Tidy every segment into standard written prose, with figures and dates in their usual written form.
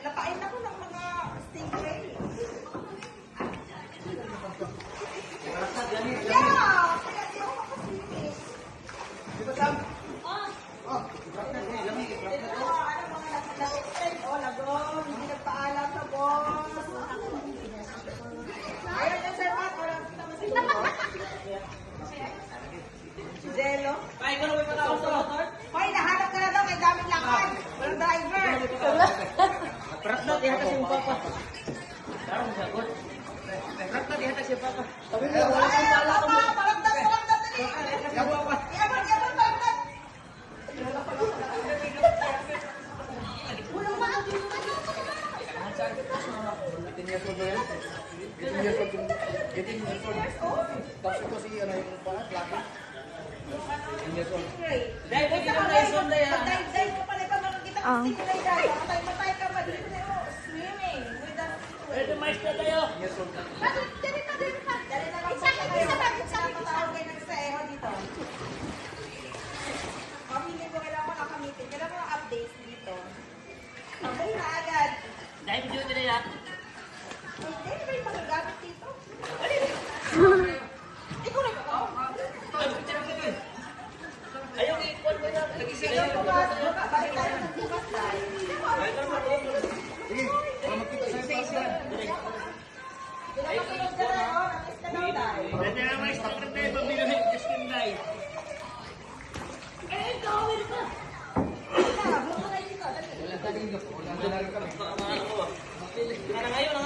Lapain ako ng mga stingray. Hindi nagpaalam sa boss. Ayun na sir, Matt. Walang kita mo si Zelo. Ay, ko na may patawag sa motor? Hoy, nahanap ka na daw. May daming lakad. Walang driver. Prak na, dihatas yung papa. Darang sagot. Prak na, dihatas yung papa. Sabi mo, wala kang pala ko mo. Palagdag. Yawa pa. Yabon, palagdag. Walang maagin. 18 years old yan. 18 years old. 18 years old. Tapos ito si ano yung pangat, laki. 18 years old. Dahil mo din ang lesson na yan. Dahil mo pala pa makikita ng stingray dahil. Matay ka pa dito na yun. Swimming. With the... Pwede mais na tayo. 18 years old. Dali na lang sa kayo. Patawag kayo ng saeho dito. Pamili ko, kailangan ko nakamitin. Kailangan ko ng updates dito. Sabay na agad. Dahil mo din na yan. Hindi ba yung magagamit dito? Ikaw na ba? Ayaw, i-call mo na. Ikaw po ba? Bakit tayo nagbukas tayo? Sige, para magkita sa yung pasta. Pinapatulog ka na, oh. Nangis ka daw tayo. Pwede na mais na kanta yung pabili ng Justin Day. Wala ka dito. Wala ka lang kami. Nangayon.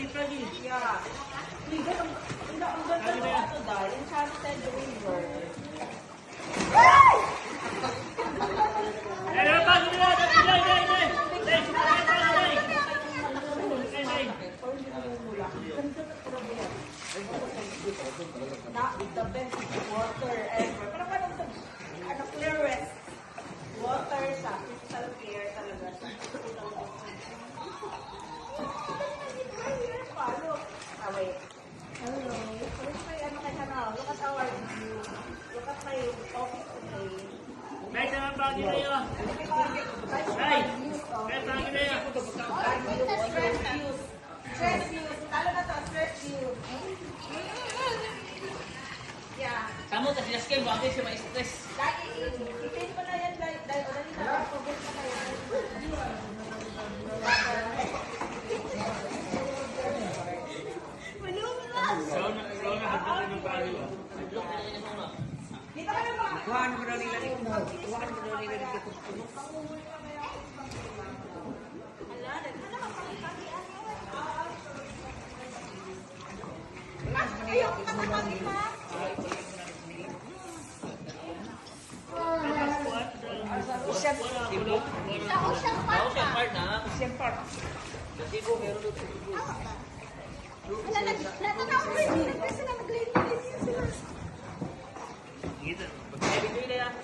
Fragile. Yeah. Ang ganda ng ato dahil. Enchanted River. That is the best water ever. Pero parang ito, clearest water sa crystal clear talaga. Wait. Hello. First may ano kay Hana. Look at our view. Look at my office today. Guys, ang bagay na yun. Guys, Guys, views of bagay na yun. stress views. Stress views. Talo na to, stress views. Yeah. Kamu kasi jaskin, bagay siya ma-stress. Lagi, itin mo na yan dahil already nakapagod na kayo. Sauna, hagdagan ng palo. Dito ka na ba? Kuhaan mo daw nila dito. Kuhaan mo daw nila dito. Ayaw ka na mag-ima. Ocean Park na. Ocean Park. Kasi ko meron doon. Wala na, nag-press sila, nag-lane sila. Gitu. Pagkaibig ko yun yan.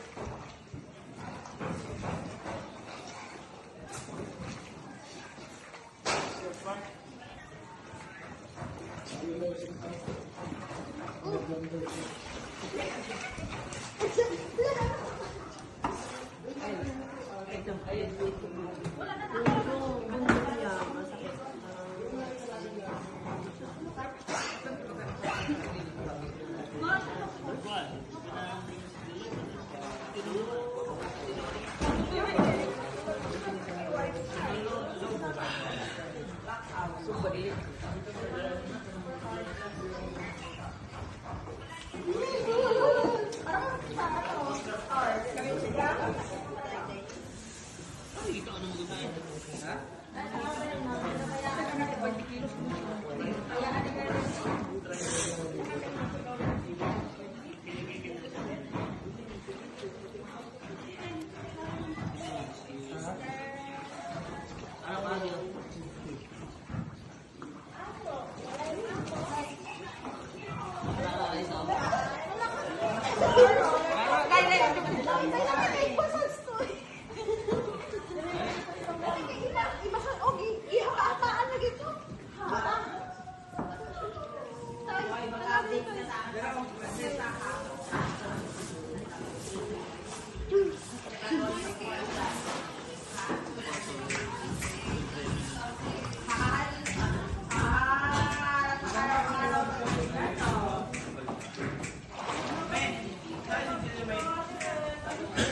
Pag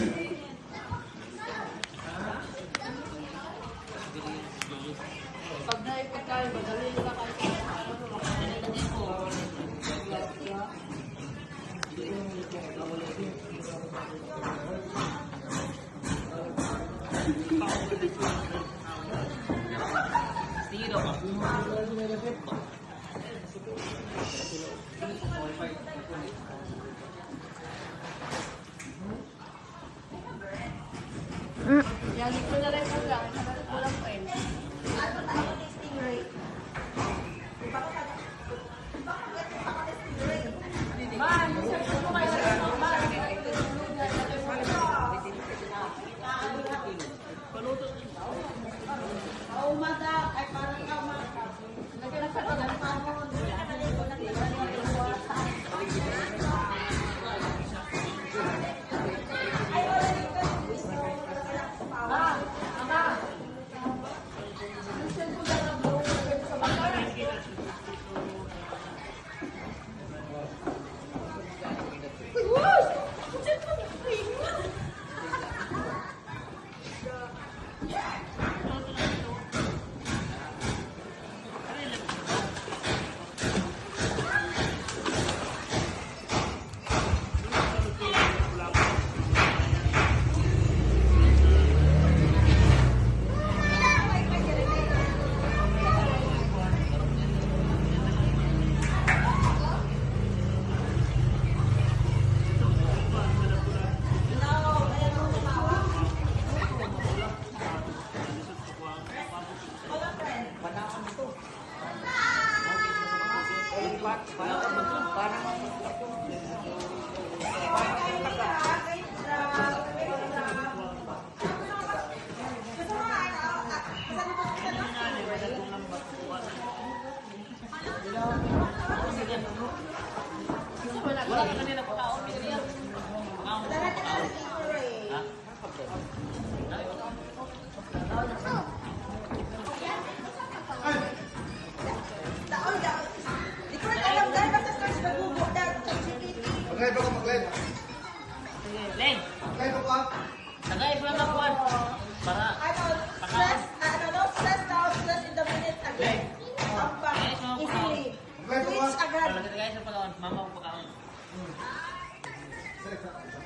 naipit kayo, madali nila kayo. Tiro ka. Yan, ito na rin po lang. Walang pen. Ano tayo ni Stingray? Man, gusto mo kayo sa man. Oh, mada. Ay, parang kama. Lagyan na sa tagal pa mo. Wala ka kanila pa kaon. Mag-live ako, mag-live. Len, Mag-live ako ah. tagay ko lang ang kuwan. Para Stress now, stress in the minute again. Easily. Mag-live ako ah. Switch agad. tagay sa pagkaon. Mama ko pagkaon. Select